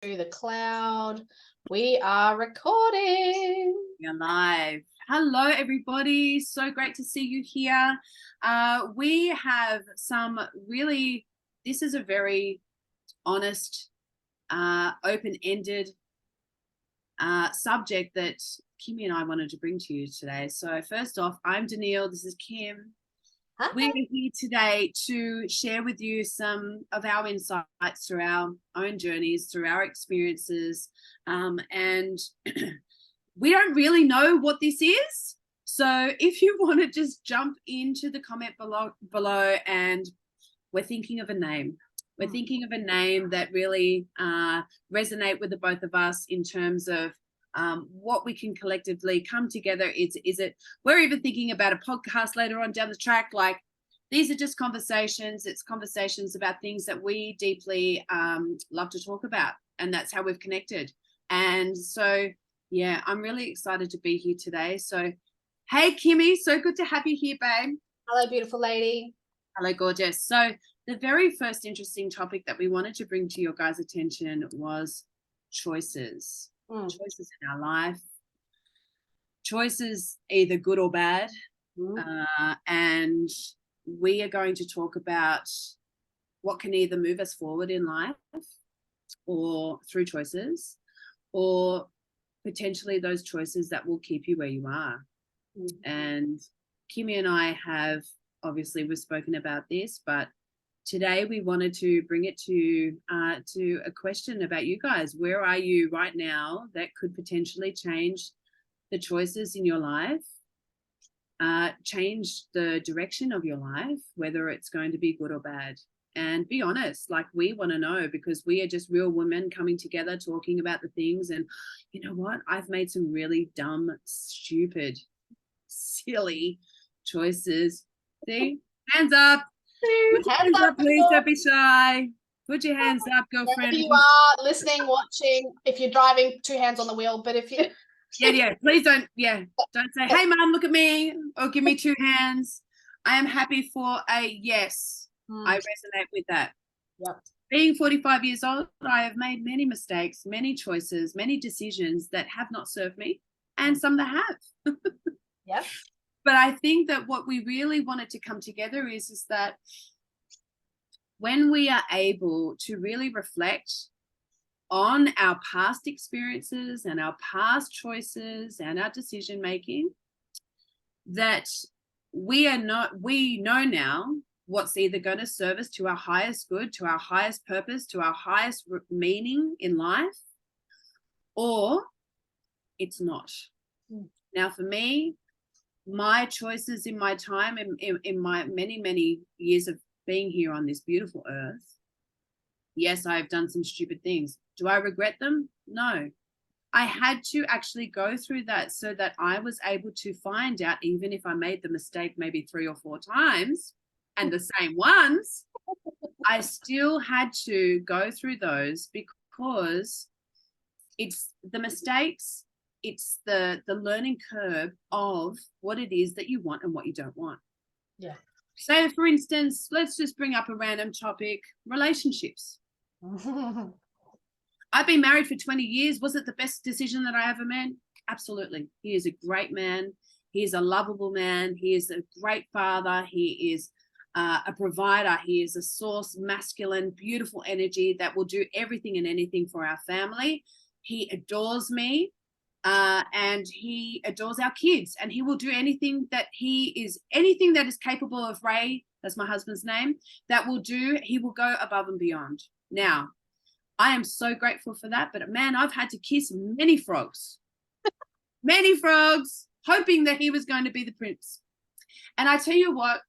the cloud. We are recording. You're live. Hello, everybody. So great to see you here. We have this is a very honest, open-ended subject that Kimmy and I wanted to bring to you today. So first off, I'm D'neill. This is Kym. Hi. We're here today to share with you some of our insights through our own journeys, through our experiences, and we don't really know what this is. So if you want to just jump into the comment below, and we're thinking of a name. We're thinking of a name that really resonate with the both of us in terms of what we can collectively come together. Is it, we're even thinking about a podcast later on down the track. Like, these are just conversations. It's conversations about things that we deeply love to talk about. And that's how we've connected. And so, yeah, I'm really excited to be here today. So, hey, Kimmy, so good to have you here, babe. Hello, beautiful lady. Hello, gorgeous. So the very first interesting topic that we wanted to bring to your guys' attention was choices. Choices in our life. Choices, either good or bad. And we are going to talk about what can either move us forward in life or through choices, or potentially those choices that will keep you where you are. And Kimmy and I have, obviously, we've spoken about this, but today we wanted to bring it to a question about you guys. Where are you right now that could potentially change the choices in your life, change the direction of your life, whether it's going to be good or bad? And be honest, like, we want to know, because we are just real women coming together, talking about the things. And you know what? I've made some really dumb, stupid, silly choices. See? Hands up. Put your hands up, please. Don't be shy. Put your hands up, girlfriend. Wherever you are, listening, watching, if you're driving, 2 hands on the wheel. But if you... Yeah. Please don't say, hey, Mum, look at me, or give me 2 hands. I am happy for a yes. I resonate with that. Yep. Being 45 years old, I have made many mistakes, many choices, many decisions that have not served me, and some that have. Yep. But I think that what we really wanted to come together is that when we are able to really reflect on our past experiences and our past choices and our decision making, that we know now what's either going to serve us to our highest good, to our highest purpose, to our highest meaning in life, or it's not. Now, for me, my choices in my time, in my many years of being here on this beautiful earth, yes, I've done some stupid things. Do I regret them? No. I had to actually go through that so that I was able to find out, even if I made the mistake maybe 3 or 4 times and the same ones, I still had to go through those, because it's the mistakes, it's the learning curve of what it is that you want and what you don't want. Yeah. So, for instance, let's just bring up a random topic: relationships. I've been married for 20 years. Was it the best decision that I ever made? Absolutely. He is a great man. He is a lovable man. He is a great father. He is a provider. He is a source, masculine, beautiful energy that will do everything and anything for our family. He adores me, and he adores our kids, and he will do anything that is capable of. Ray, that's my husband's name, that will do. He will go above and beyond. Now, I am so grateful for that, but man, I've had to kiss many frogs, hoping that he was going to be the prince. And I tell you what,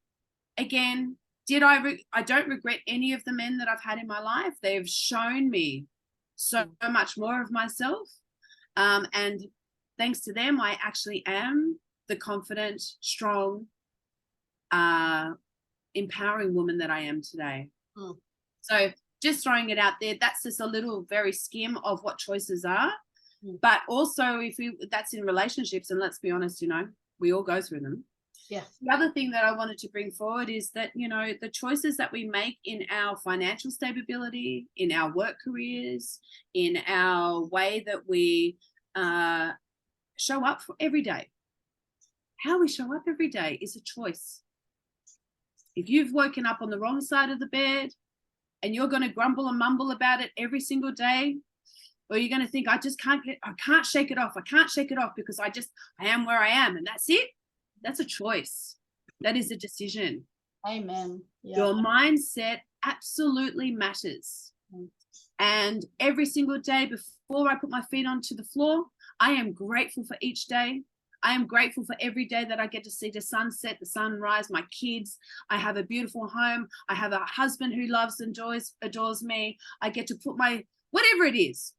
again, I don't regret any of the men that I've had in my life. They've shown me so much more of myself. And thanks to them, I actually am the confident, strong, empowering woman that I am today. So just throwing it out there, that's just a little very skim of what choices are. But also, that's in relationships, and let's be honest, we all go through them. Yeah. The other thing that I wanted to bring forward is that, you know, the choices that we make in our financial stability, in our work careers, in our way that we show up for every day. How we show up every day is a choice. If you've woken up on the wrong side of the bed and you're going to grumble and mumble about it every single day, or you're going to think, I can't shake it off. I can't shake it off because I am where I am. And that's it. That's a choice. That is a decision. Amen. Yeah. Your mindset absolutely matters. And every single day before I put my feet onto the floor, I am grateful for each day. I am grateful for every day that I get to see the sunset, the sunrise, my kids. I have a beautiful home. I have a husband who loves and adores me. I get to put whatever it is.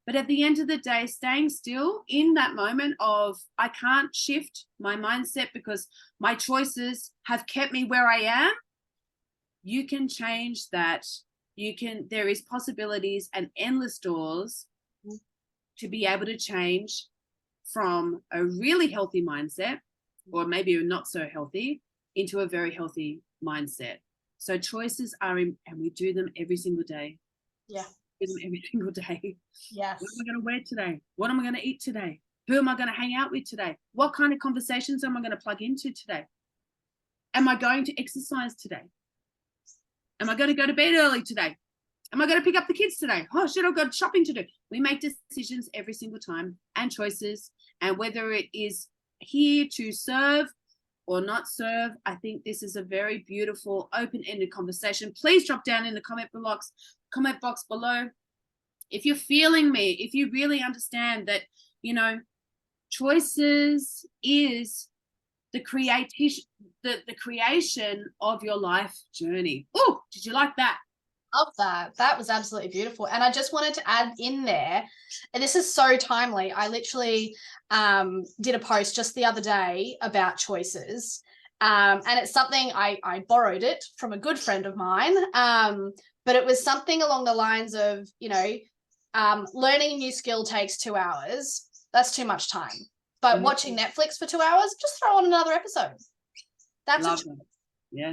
But at the end of the day, staying still in that moment of I can't shift my mindset because my choices have kept me where I am. You can change that. There is possibilities and endless doors to be able to change from a really healthy mindset, or maybe not so healthy, into a very healthy mindset. So choices are and we do them every single day. Yeah. Do them every single day. Yes. What am I going to wear today? What am I going to eat today? Who am I going to hang out with today? What kind of conversations am I going to plug into today? Am I going to exercise today? Am I going to go to bed early today? Am I going to pick up the kids today? Oh shit, I've got shopping to do. We make decisions every single time and choices. And whether it is here to serve or not serve, I think this is a very beautiful, open-ended conversation. Please drop down in the comment box below. If you're feeling me, if you really understand that, you know, choices is the creation of your life journey. Oh, did you like that? Love that. That was absolutely beautiful. And I just wanted to add in there, and this is so timely. I literally did a post just the other day about choices. And it's something I borrowed it from a good friend of mine. But it was something along the lines of, you know, learning a new skill takes 2 hours. That's too much time. But watching Netflix for 2 hours, just throw on another episode. That's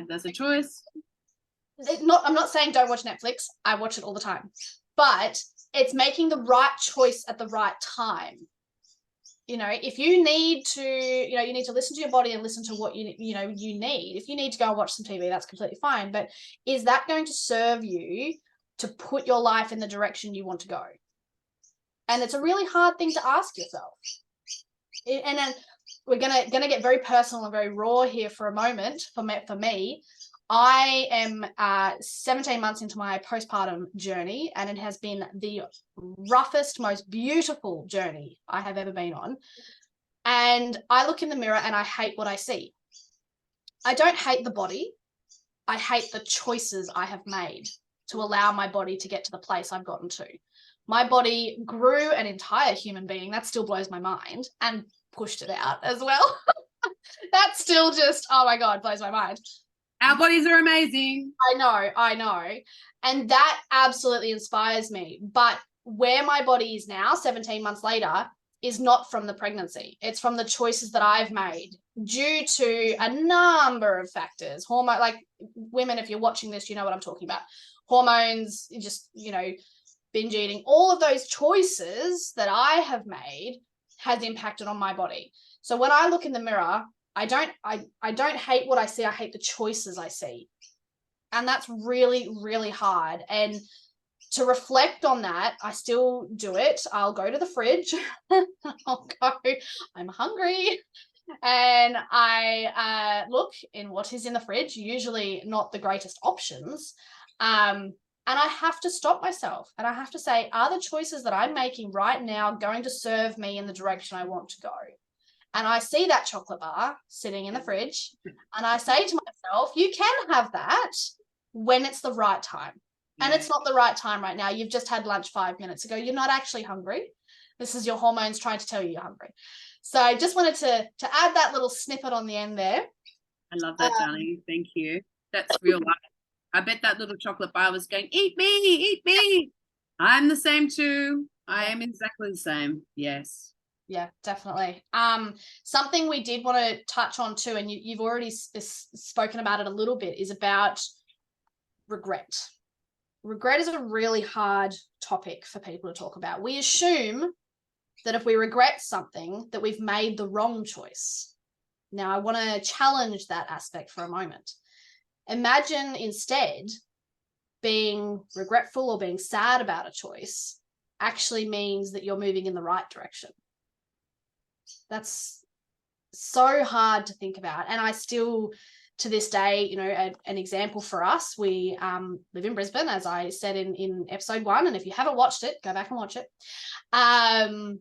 that's a choice. I'm not saying don't watch Netflix. I watch it all the time, but it's making the right choice at the right time. You know, if you need to, you know, you need to listen to your body and listen to what you need. If you need to go and watch some TV, that's completely fine. But is that going to serve you to put your life in the direction you want to go? And it's a really hard thing to ask yourself. And then we're gonna get very personal and very raw here for a moment. For me, I am 17 months into my postpartum journey, and it has been the roughest, most beautiful journey I have ever been on. And I look in the mirror and I hate what I see. I don't hate the body. I hate the choices I have made to allow my body to get to the place I've gotten to. My body grew an entire human being. That still blows my mind, and pushed it out as well. That still just, oh my God, blows my mind. Our bodies are amazing. I know. And that absolutely inspires me. But where my body is now, 17 months later, is not from the pregnancy. It's from the choices that I've made due to a number of factors. Hormone, like women, if you're watching this, you know what I'm talking about. Hormones, just, you know, binge eating, all of those choices that I have made has impacted on my body. So when I look in the mirror, I don't hate what I see. I hate the choices I see. And that's really, really hard. And to reflect on that, I still do it. I'll go to the fridge. I'm hungry. And I look in what is in the fridge, usually not the greatest options. And I have to stop myself and I have to say, are the choices that I'm making right now going to serve me in the direction I want to go? And I see that chocolate bar sitting in the fridge and I say to myself, you can have that when it's the right time. And it's not the right time right now. You've just had lunch 5 minutes ago. You're not actually hungry. This is your hormones trying to tell you you're hungry. So I just wanted to add that little snippet on the end there. I love that, darling. Thank you. That's real life. I bet that little chocolate bar was going, eat me, eat me. I'm the same too. I am exactly the same. Yes. Yeah, definitely. Something we did want to touch on too, and you've already spoken about it a little bit, is about regret. Regret is a really hard topic for people to talk about. We assume that if we regret something, that we've made the wrong choice. Now, I want to challenge that aspect for a moment. Imagine instead being regretful or being sad about a choice actually means that you're moving in the right direction. That's so hard to think about. And I still, to this day, you know, an example for us, we live in Brisbane, as I said in episode 1. And if you haven't watched it, go back and watch it. And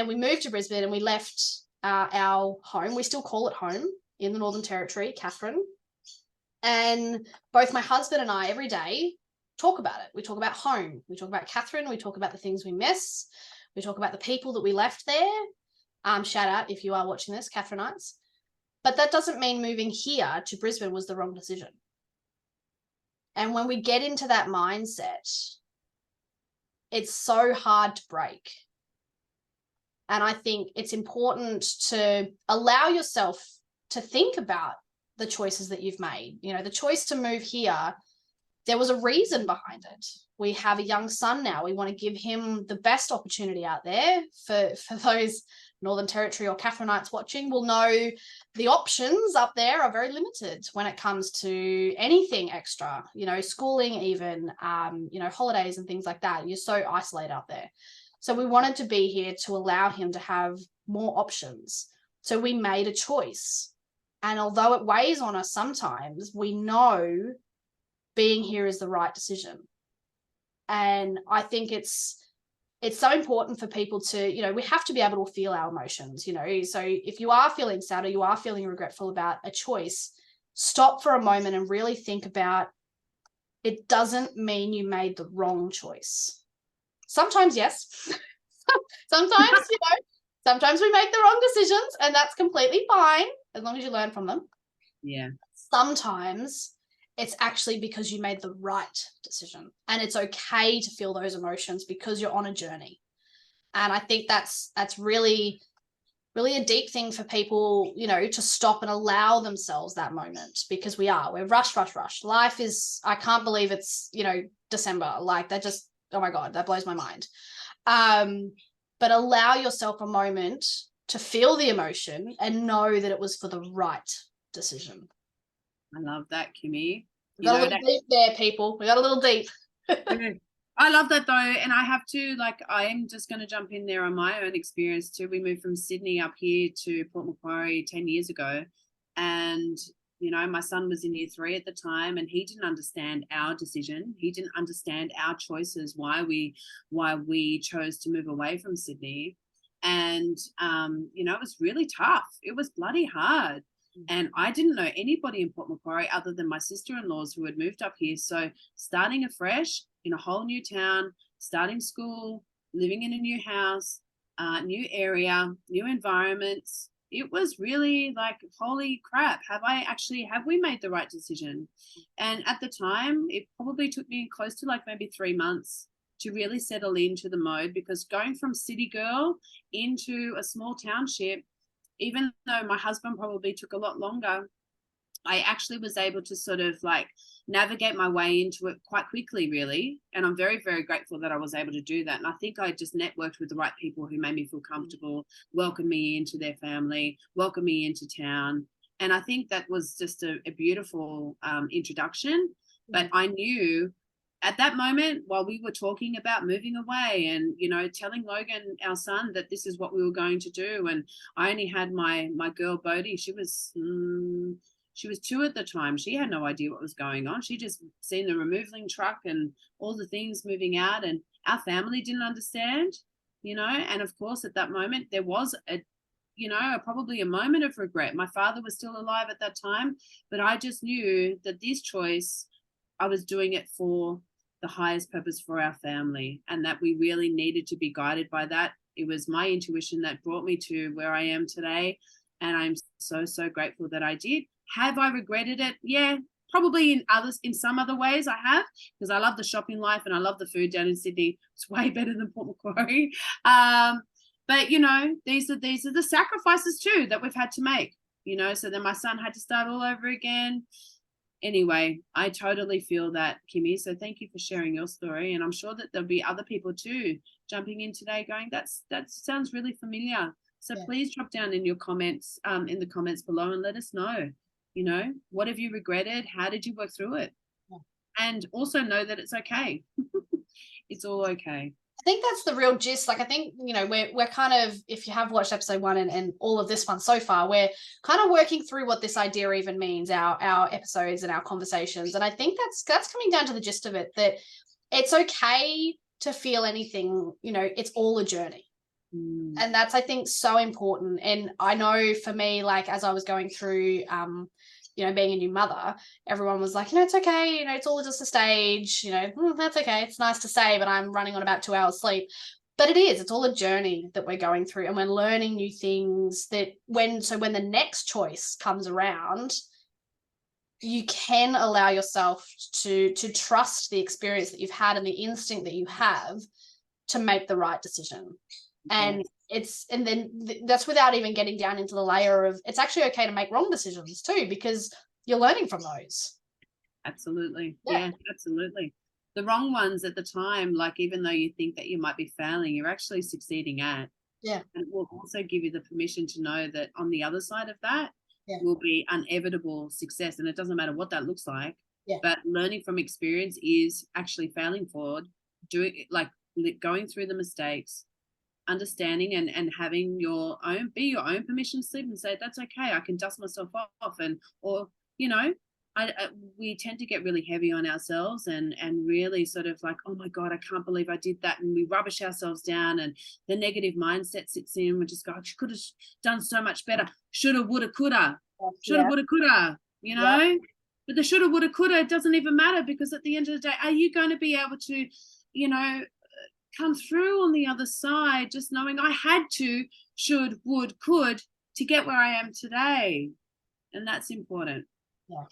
we moved to Brisbane and we left our home. We still call it home in the Northern Territory, Catherine. And both my husband and I every day talk about it. We talk about home. We talk about Catherine. We talk about the things we miss. We talk about the people that we left there. Shout out if you are watching this, Catherinites. But that doesn't mean moving here to Brisbane was the wrong decision. And when we get into that mindset, it's so hard to break. And I think it's important to allow yourself to think about the choices that you've made. You know, the choice to move here, there was a reason behind it. We have a young son now. We want to give him the best opportunity out there. For those Northern Territory or Catherinites watching will know the options up there are very limited when it comes to anything extra, you know, schooling even, you know, holidays and things like that. You're so isolated out there. So we wanted to be here to allow him to have more options. So we made a choice. And although it weighs on us sometimes, we know being here is the right decision. And I think it's so important for people to, you know, we have to be able to feel our emotions, you know. So if you are feeling sad or you are feeling regretful about a choice, stop for a moment and really think about, it doesn't mean you made the wrong choice. Sometimes, yes. Sometimes, you know, sometimes we make the wrong decisions and that's completely fine as long as you learn from them. Yeah. Sometimes it's actually because you made the right decision, and it's okay to feel those emotions because you're on a journey. And I think that's really, really a deep thing for people, you know, to stop and allow themselves that moment, because we're rush. Life is, I can't believe it's, you know, December. Like that just, oh my God, that blows my mind. But allow yourself a moment to feel the emotion and know that it was for the right decision. I love that, Kymmy. We got a little deep there, people. We got a little deep. I love that though. And I have to, like, I'm just going to jump in there on my own experience too. We moved from Sydney up here to Port Macquarie 10 years ago. And, you know, my son was in year 3 at the time and he didn't understand our decision. He didn't understand our choices, why we chose to move away from Sydney. And, you know, it was really tough. It was bloody hard. And I didn't know anybody in Port Macquarie other than my sister-in-laws who had moved up here. So starting afresh in a whole new town, starting school, living in a new house, new area, new environments. It was really like, holy crap, have we made the right decision? And at the time, it probably took me close to like maybe 3 months to really settle into the mode, because going from city girl into a small township, even though my husband probably took a lot longer, I actually was able to sort of like navigate my way into it quite quickly, really. And I'm very, very grateful that I was able to do that. And I think I just networked with the right people who made me feel comfortable, welcomed me into their family, welcomed me into town. And I think that was just a beautiful introduction. But I knew at that moment, while we were talking about moving away and, you know, telling Logan, our son, that this is what we were going to do. And I only had my girl, Bodhi. She was 2 at the time. She had no idea what was going on. She just seen the removaling truck and all the things moving out, and our family didn't understand, you know. And of course, at that moment, there was probably a moment of regret. My father was still alive at that time, but I just knew that this choice, I was doing it for the highest purpose for our family, and that we really needed to be guided by that. It was my intuition that brought me to where I am today, and I'm so, so grateful that I did. Have I regretted it? Yeah, probably in some other ways I have, because I love the shopping life and I love the food down in Sydney. It's way better than Port Macquarie. But these are the sacrifices too that we've had to make. So then my son had to start all over again. Anyway, I totally feel that, Kymmy. So thank you for sharing your story, and I'm sure that there'll be other people too jumping in today going, that sounds really familiar. So please drop down in your comments, in the comments below, and let us know. What have you regretted? How did you work through it? And also know that it's okay. It's all okay. I think that's the real gist. Like, I think, we're kind of, if you have watched episode 1 and all of this one so far, we're kind of working through what this idea even means, our episodes and our conversations. And I think that's coming down to the gist of it, that it's okay to feel anything, it's all a journey. And that's, I think, so important. And I know for me, like, as I was going through, being a new mother, everyone was like, it's okay, it's all just a stage, that's okay, it's nice to say, but I'm running on about 2 hours sleep. But it's all a journey that we're going through, and we're learning new things that when the next choice comes around, you can allow yourself to trust the experience that you've had and the instinct that you have to make the right decision. And then that's without even getting down into the layer of, it's actually okay to make wrong decisions too, because you're learning from those. Absolutely. Yeah, absolutely. The wrong ones at the time, like, even though you think that you might be failing, you're actually succeeding at. Yeah. And it will also give you the permission to know that on the other side of that will be inevitable success. And it doesn't matter what that looks like. But learning from experience is actually failing forward, going through the mistakes, understanding and having your own permission slip and say, that's okay, I can dust myself off. We tend to get really heavy on ourselves and really sort of like, oh my God, I can't believe I did that. And we rubbish ourselves down, and the negative mindset sits in. We just go, you could have done so much better. Shoulda, woulda, coulda. Shoulda, woulda, coulda, But the shoulda, woulda, coulda, it doesn't even matter, because at the end of the day, are you going to be able to, come through on the other side just knowing I had to, should, would, could, to get where I am today? And that's important. Yeah,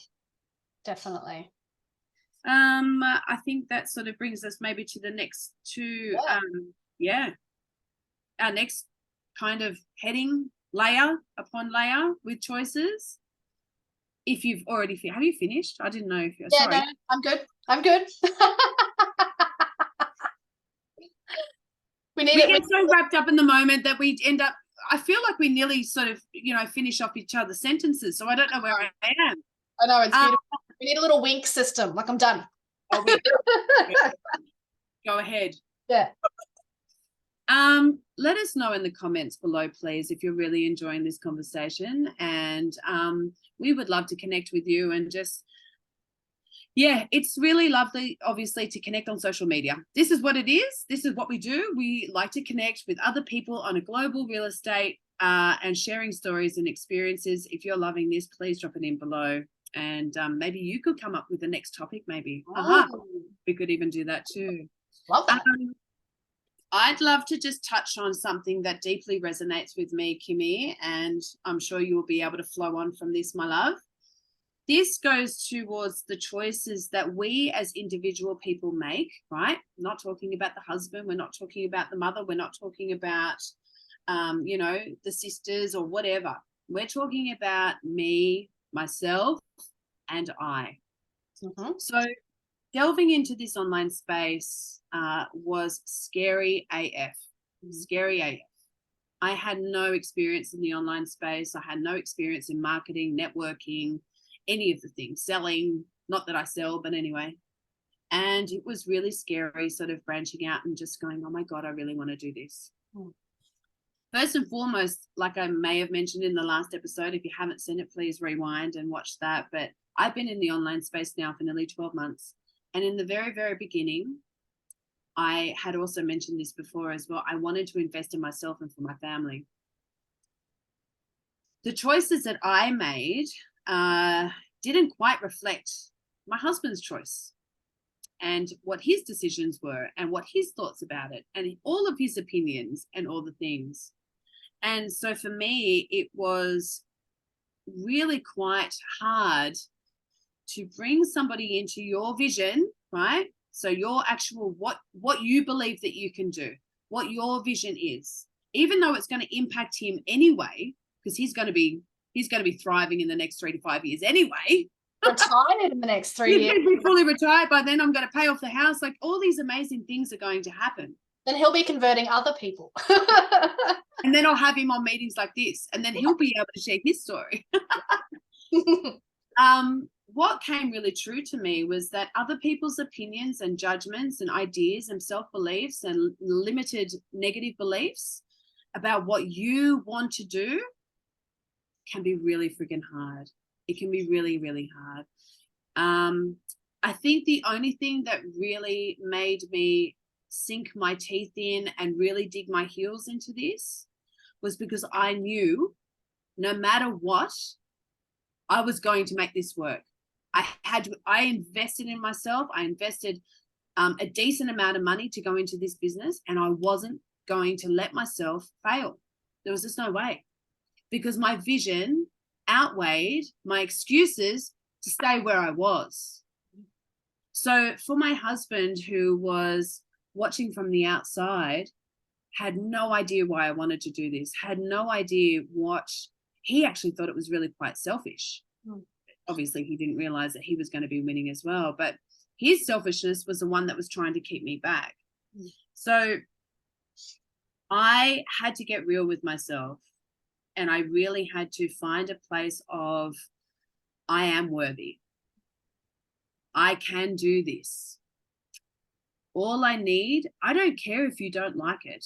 definitely. I think that sort of brings us maybe to the next two, our next kind of heading, layer upon layer with choices. If you've already have you finished? I didn't know if you're sorry. No, I'm good. We get so wrapped up in the moment that we end up, I feel like we nearly sort of, finish off each other's sentences. So I don't know where I am. I know, it's beautiful. We need a little wink system. Like, I'm done. Go ahead. Yeah. Let us know in the comments below, please, if you're really enjoying this conversation. And we would love to connect with you, and just, it's really lovely, obviously, to connect on social media. This is what it is. This is what we do. We like to connect with other people on a global real estate and sharing stories and experiences. If you're loving this, please drop it in below. And maybe you could come up with the next topic, maybe. We could even do that too. Love that. I'd love to just touch on something that deeply resonates with me, Kymmy, and I'm sure you will be able to flow on from this, my love. This goes towards the choices that we as individual people make, right? Not talking about the husband. We're not talking about the mother. We're not talking about, the sisters or whatever. We're talking about me, myself, and I. Mm-hmm. So delving into this online space was scary AF. Scary AF. I had no experience in the online space. I had no experience in marketing, networking, any of the things, selling, not that I sell, but anyway. And it was really scary, sort of branching out and just going, oh my God, I really want to do this. First and foremost, like I may have mentioned in the last episode, if you haven't seen it, please rewind and watch that. But I've been in the online space now for nearly 12 months. And in the very, very beginning, I had also mentioned this before as well. I wanted to invest in myself and for my family. The choices that I made didn't quite reflect my husband's choice and what his decisions were and what his thoughts about it and all of his opinions and all the things. And so for me, it was really quite hard to bring somebody into your vision, right? So your actual, what you believe that you can do, what your vision is, even though it's going to impact him anyway, because he's going to be thriving in the next 3 to 5 years anyway. Retired in the next 3 He's years. going to be fully retired by then. I'm going to pay off the house. Like, all these amazing things are going to happen. Then he'll be converting other people. And then I'll have him on meetings like this, and then he'll be able to share his story. What came really true to me was that other people's opinions and judgments and ideas and self-beliefs and limited negative beliefs about what you want to do can be really freaking hard. It can be really, really hard. I think the only thing that really made me sink my teeth in and really dig my heels into this was because I knew no matter what, I was going to make this work. I invested in myself. I invested a decent amount of money to go into this business, and I wasn't going to let myself fail. There was just no way, because my vision outweighed my excuses to stay where I was. So for my husband, who was watching from the outside, had no idea why I wanted to do this, had no idea what, he actually thought it was really quite selfish. Obviously, he didn't realize that he was going to be winning as well, but his selfishness was the one that was trying to keep me back. So I had to get real with myself, and I really had to find a place of, I am worthy. I can do this. All I need, I don't care if you don't like it.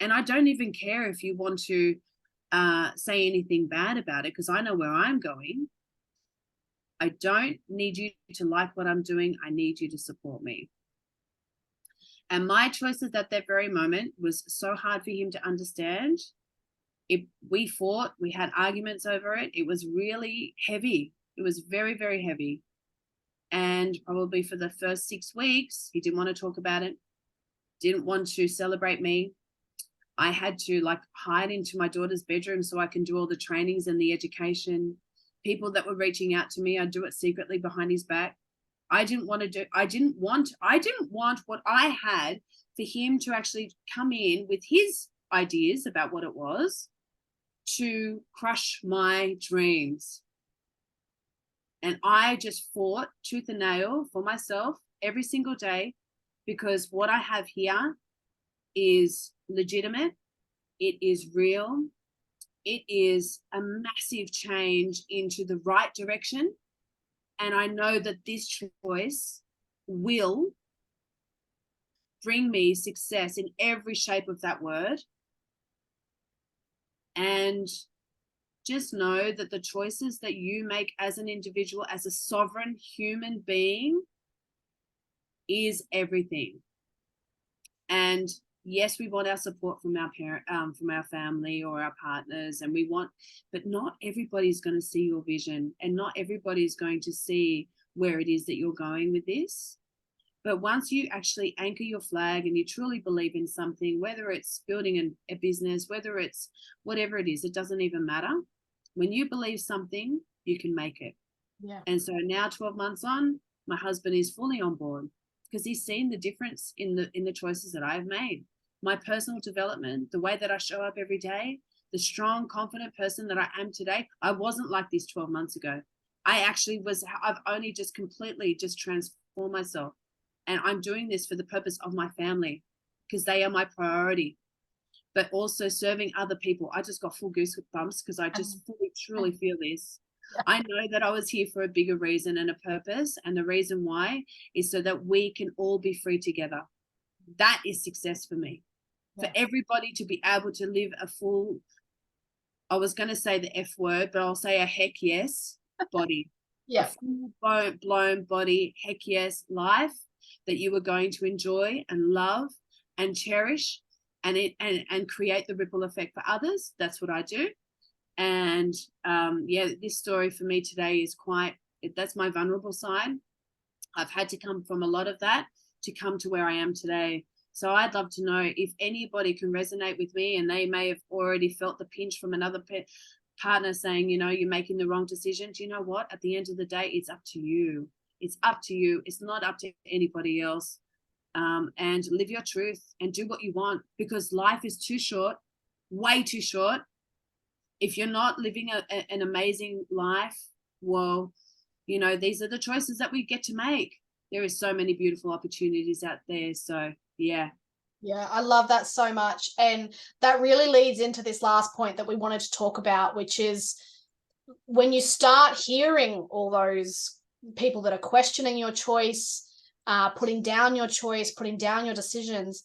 And I don't even care if you want to say anything bad about it, because I know where I'm going. I don't need you to like what I'm doing. I need you to support me. And my choices at that very moment was so hard for him to understand. We fought, we had arguments over it. It was really heavy. It was very, very heavy. And probably for the first 6 weeks, he didn't want to talk about it, didn't want to celebrate me. I had to hide into my daughter's bedroom so I can do all the trainings and the education. People that were reaching out to me, I'd do it secretly behind his back. I didn't want what I had for him to actually come in with his ideas about what it was to crush my dreams. And I just fought tooth and nail for myself every single day, because what I have here is legitimate. It is real. It is a massive change into the right direction. And I know that this choice will bring me success in every shape of that word. And just know that the choices that you make as an individual, as a sovereign human being, is everything. And yes, we want our support from our from our family or our partners, and but not everybody's going to see your vision, and not everybody's going to see where it is that you're going with this. But once you actually anchor your flag and you truly believe in something, whether it's building a business, whether it's whatever it is, it doesn't even matter. When you believe something, you can make it. Yeah. And so now, 12 months on, my husband is fully on board, because he's seen the difference in the choices that I've made. My personal development, the way that I show up every day, the strong, confident person that I am today. I wasn't like this 12 months ago. I've only just completely transformed myself. And I'm doing this for the purpose of my family, because they are my priority. But also serving other people. I just got full goosebumps because I just fully, truly feel this. I know that I was here for a bigger reason and a purpose. And the reason why is so that we can all be free together. That is success for me. For everybody to be able to live a full, I was going to say the F word, but I'll say a heck yes body. A full blown body, heck yes life that you are going to enjoy and love and cherish, and create the ripple effect for others. That's what I do. And this story for me today is that's my vulnerable side. I've had to come from a lot of that to come to where I am today. So I'd love to know if anybody can resonate with me, and they may have already felt the pinch from another partner saying, you're making the wrong decision. Do you know what? At the end of the day, it's up to you. It's up to you. It's not up to anybody else. And live your truth and do what you want, because life is too short way too short. If you're not living an amazing life, well, you know, these are the choices that we get to make. There is so many beautiful opportunities out there. So yeah. Yeah, I love that so much. And that really leads into this last point that we wanted to talk about, which is when you start hearing all those people that are questioning your choice, putting down your choice, putting down your decisions,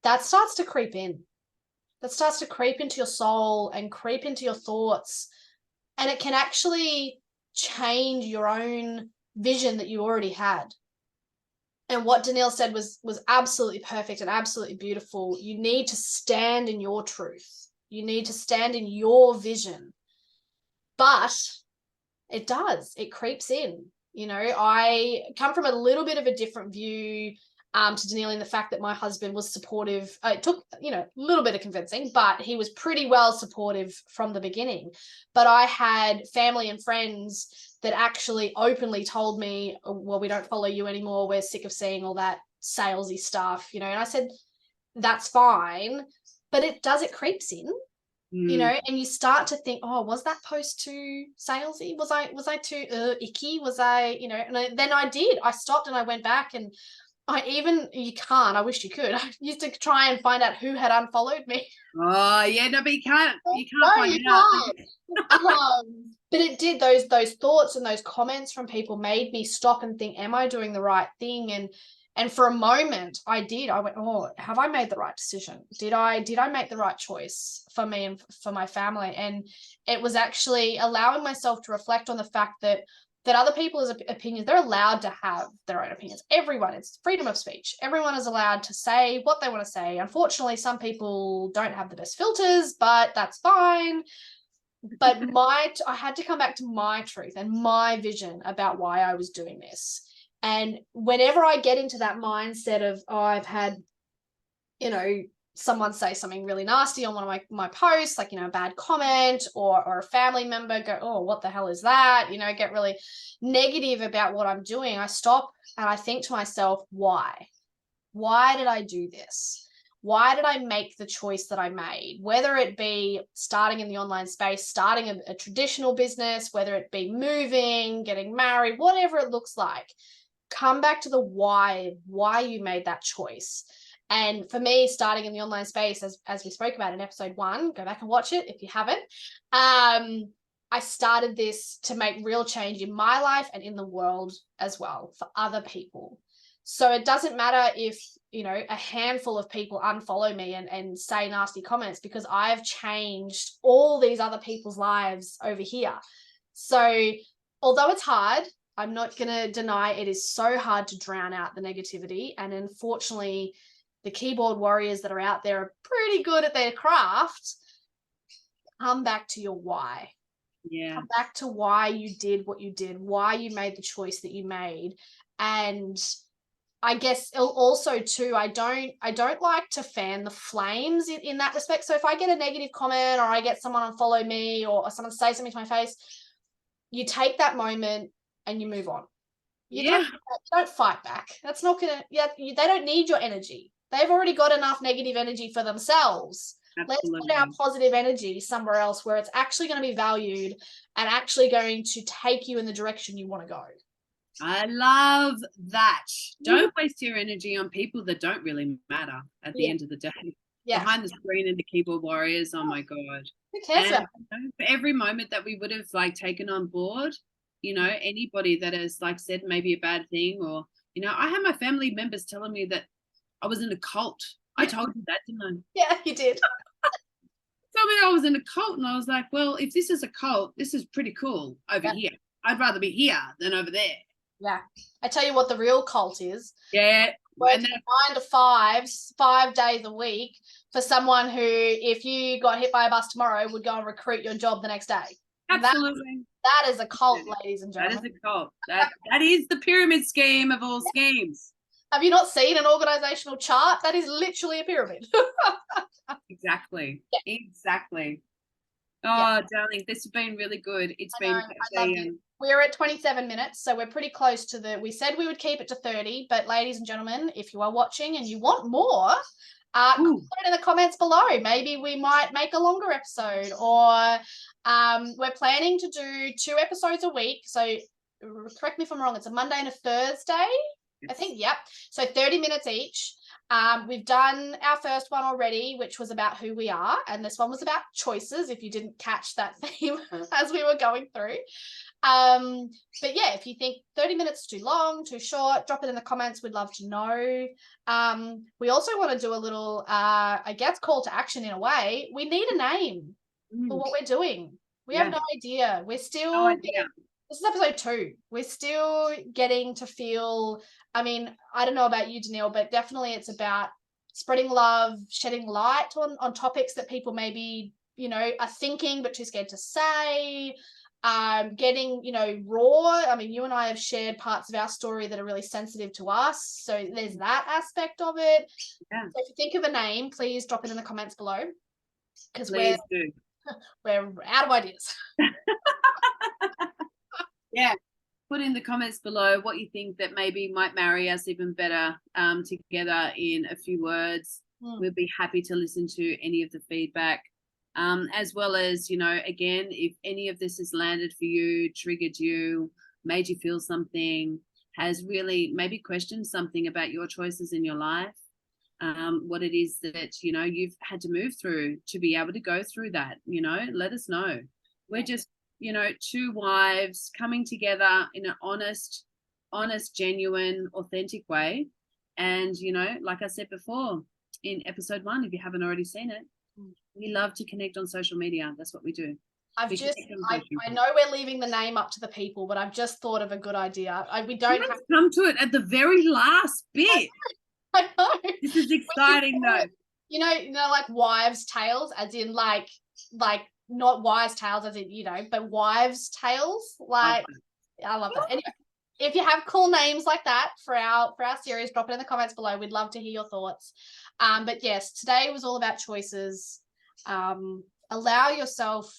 that starts to creep in. That starts to creep into your soul and creep into your thoughts. And it can actually change your own vision that you already had. And what D'neill said was absolutely perfect and absolutely beautiful. You need to stand in your truth. You need to stand in your vision. But it creeps in. You know, I come from a little bit of a different view to D'neill in the fact that my husband was supportive. It took, you know, a little bit of convincing, but he was pretty well supportive from the beginning. But I had family and friends that actually openly told me, well, we don't follow you anymore. We're sick of seeing all that salesy stuff, you know. And I said, that's fine, but it creeps in. You know, and you start to think, oh, was that post too salesy? Was I too icky? Was I, you know, and then I did. I stopped and I went back, and I wish you could. I used to try and find out who had unfollowed me. Oh yeah, no, but you can't No, find you out. can't. But it did, those thoughts and those comments from people made me stop and think, am I doing the right thing? And for a moment I went, oh, have I made the right decision? Did I make the right choice for me and for my family? And it was actually allowing myself to reflect on the fact that other people's opinions, they're allowed to have their own opinions. Everyone, it's freedom of speech. Everyone is allowed to say what they want to say. Unfortunately, some people don't have the best filters, but that's fine. But I had to come back to my truth and my vision about why I was doing this. And whenever I get into that mindset of, oh, I've had, you know, someone say something really nasty on one of my posts, like, you know, a bad comment, or a family member go, oh, what the hell is that? You know, get really negative about what I'm doing. I stop and I think to myself, why? Why did I do this? Why did I make the choice that I made? Whether it be starting in the online space, starting a traditional business, whether it be moving, getting married, whatever it looks like, come back to the why you made that choice. And for me, starting in the online space, as we spoke about in episode 1, go back and watch it if you haven't. I started this to make real change in my life and in the world as well for other people. So it doesn't matter if, you know, a handful of people unfollow me and say nasty comments, because I've changed all these other people's lives over here. So although it's hard, I'm not going to deny it is so hard to drown out the negativity. And unfortunately, the keyboard warriors that are out there are pretty good at their craft. Come back to your why. Yeah. Come back to why you did what you did, why you made the choice that you made. And I guess also too, I don't like to fan the flames in that respect. So if I get a negative comment, or I get someone unfollow me, or someone say something to my face, you take that moment and you move on. You don't fight back. That's not gonna. Yeah, they don't need your energy. They've already got enough negative energy for themselves. Absolutely. Let's put our positive energy somewhere else where it's actually going to be valued and actually going to take you in the direction you want to go. I love that. Don't waste your energy on people that don't really matter at the end of the day. Behind the screen and the keyboard warriors, oh my God. Who cares about them? For every moment that we would have like taken on board, you know, anybody that has like said maybe a bad thing, or, you know, I had my family members telling me that I was in a cult. I told you that, didn't I? Yeah, you did. Told me I was in a cult, and I was like, well, if this is a cult, this is pretty cool over here. I'd rather be here than over there. Yeah. I tell you what the real cult is. Yeah. Working 9 to 5 days a week for someone who, if you got hit by a bus tomorrow, would go and recruit your job the next day. Absolutely. That is a cult, ladies and gentlemen. That is a cult. That is the pyramid scheme of all schemes. Have you not seen an organizational chart? That is literally a pyramid. Exactly. Yeah. Exactly. Oh, darling, this has been really good. It's been. We're at 27 minutes, so we're pretty close to we said we would keep it to 30, but ladies and gentlemen, if you are watching and you want more, Put it in the comments below. Maybe we might make a longer episode, or we're planning to do 2 episodes a week. So correct me if I'm wrong, it's a Monday and a Thursday, I think. Yep. So 30 minutes each. We've done our first one already, which was about who we are, and this one was about choices, if you didn't catch that theme as we were going through. But yeah, if you think 30 minutes too long, too short, drop it in the comments. We'd love to know. We also want to do a little I guess call to action in a way. We need a name for what we're doing. We have no idea. We're still this is episode 2. We're still getting to feel, I mean, I don't know about you, D'neill, but definitely it's about spreading love, shedding light on topics that people maybe, are thinking but too scared to say. Getting, raw. I mean, you and I have shared parts of our story that are really sensitive to us. So there's that aspect of it. Yeah. So if you think of a name, please drop it in the comments below, because we're out of ideas. Yeah. Put in the comments below what you think that maybe might marry us even better together in a few words. We'll be happy to listen to any of the feedback. As well as, again, if any of this has landed for you, triggered you, made you feel something, has really maybe questioned something about your choices in your life, what it is that, you've had to move through to be able to go through that, let us know. We're just, 2 wives coming together in an honest, genuine, authentic way. And, like I said before in episode 1, if you haven't already seen it, we love to connect on social media. That's what we do. I know we're leaving the name up to the people, but I've just thought of a good idea. We don't have to come to it at the very last bit. I know. This is exciting though. Like wives' tales, as in like not wives' tales as in, but wives' tales. Like, I love that. Anyway, if you have cool names like that for our series, drop it in the comments below. We'd love to hear your thoughts. But yes, today was all about choices. Allow yourself,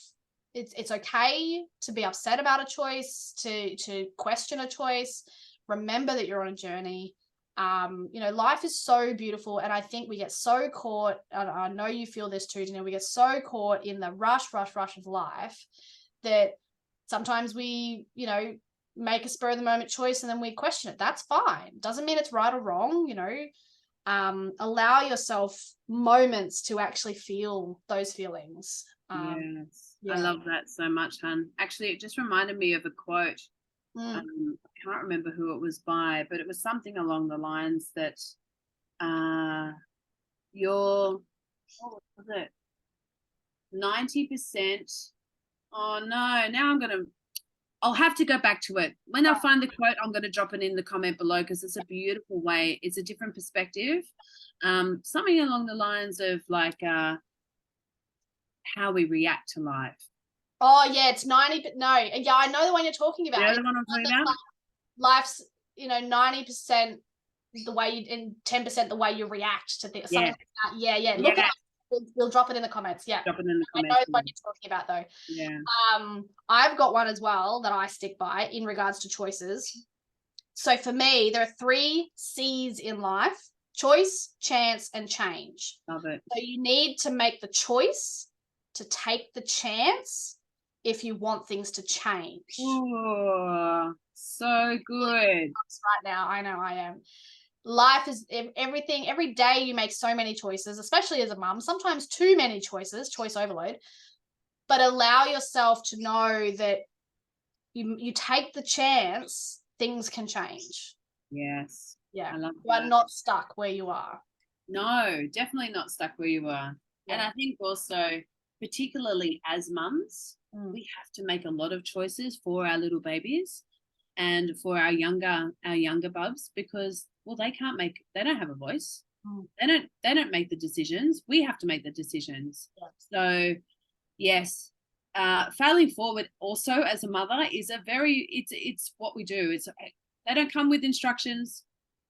it's okay to be upset about a choice, to question a choice. Remember that you're on a journey. Life is so beautiful, and I think we get so caught, and I know you feel this too, we get so caught in the rush of life that sometimes we, make a spur of the moment choice and then we question it. That's fine. Doesn't mean it's right or wrong, allow yourself moments to actually feel those feelings. Yes. Yeah. I love that so much, hun. Actually, it just reminded me of a quote. I can't remember who it was by, but it was something along the lines that what was it? 90%. Oh no, now I'll have to go back to it. When I find the quote, I'm going to drop it in the comment below, because it's a beautiful way. It's a different perspective. Something along the lines of like how we react to life. Oh yeah, it's 90. No, yeah, I know the one you're talking about. You know the one I'm talking about? Life's 90% the way you, and 10% the way you react to things. Yeah. Like that. Yeah. Look at it. We'll drop it in the comments. Yeah. Drop it in the comments. I know what you're talking about though. Yeah. I've got one as well that I stick by in regards to choices. So for me, there are 3 C's in life: choice, chance, and change. Love it. So you need to make the choice to take the chance if you want things to change. Oh, so good. Right now, I know I am. Life is everything. Every day you make so many choices, especially as a mum, sometimes too many choices, choice overload. But allow yourself to know that you take the chance, things can change. Yes. Yeah. I love you are not stuck where you are. No, definitely not stuck where you are. Yeah. And I think also, particularly as mums, we have to make a lot of choices for our little babies and for our younger bubs, because they don't have a voice. They don't make the decisions. We have to make the decisions. Yeah. So yes, failing forward also as a mother is it's what we do. They don't come with instructions.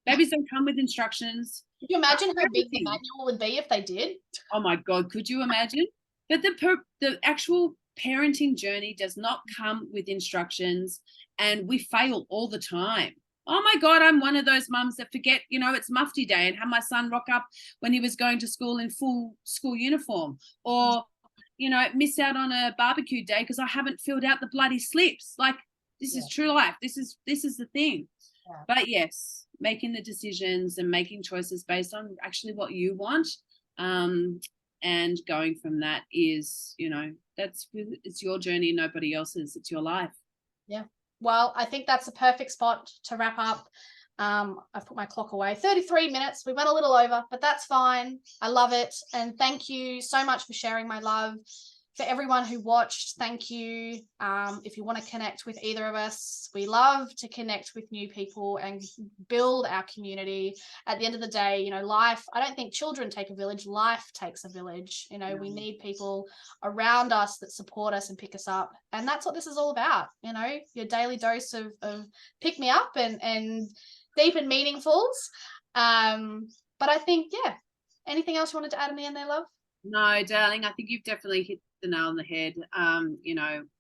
Babies don't come with instructions. Could you imagine how big the manual would be if they did? Oh my God, could you imagine? But the actual parenting journey does not come with instructions, and we fail all the time. Oh my God, I'm one of those mums that forget, it's mufti day and have my son rock up when he was going to school in full school uniform, or, miss out on a barbecue day because I haven't filled out the bloody slips. Like, this is true life. This is the thing. Yeah. But yes, making the decisions and making choices based on actually what you want. And going from that is, it's your journey, nobody else's. It's your life. Yeah. Well, I think that's a perfect spot to wrap up. I've put my clock away. 33 minutes. We went a little over, but that's fine. I love it. And thank you so much for sharing my love. For everyone who watched, thank you. If you want to connect with either of us, we love to connect with new people and build our community. At the end of the day, life, I don't think children take a village, life takes a village. We need people around us that support us and pick us up. And that's what this is all about, your daily dose of pick me up and deep and meaningfuls. But I think, anything else you wanted to add in the end there, love? No, darling, I think you've definitely hit the nail on the head.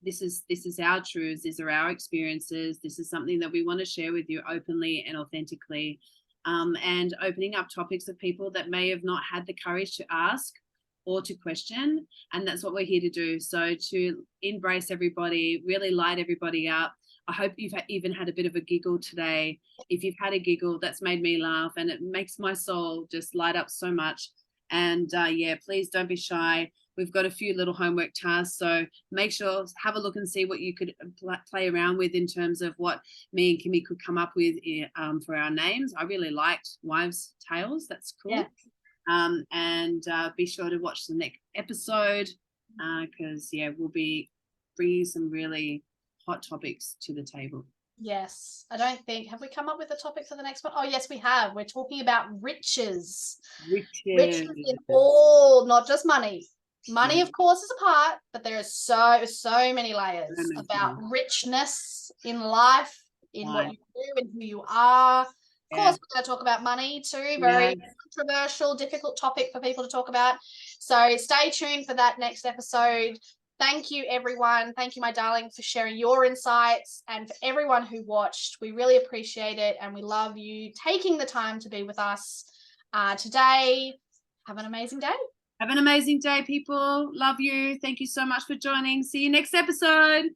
This is our truths, these are our experiences. This is something that we want to share with you openly and authentically, and opening up topics of people that may have not had the courage to ask or to question, and that's what we're here to do. So to embrace everybody, really light everybody up. I hope you've even had a bit of a giggle today. If you've had a giggle, that's made me laugh, and it makes my soul just light up so much. And please don't be shy. We've got a few little homework tasks, so make sure, have a look and see what you could play around with in terms of what me and Kimmy could come up with for our names. I really liked Wives' Tales. That's cool. Yeah. And be sure to watch the next episode because, we'll be bringing some really hot topics to the table. Yes. Have we come up with a topic for the next one? Oh, yes, we have. We're talking about riches. Riches in all, not just money. Money, of course, is a part, but there are so many layers about richness in life, in what you do and who you are. Of course, we're going to talk about money too. Very controversial, difficult topic for people to talk about. So stay tuned for that next episode. Thank you, everyone. Thank you, my darling, for sharing your insights, and for everyone who watched. We really appreciate it, and we love you taking the time to be with us today. Have an amazing day. Have an amazing day, people. Love you. Thank you so much for joining. See you next episode.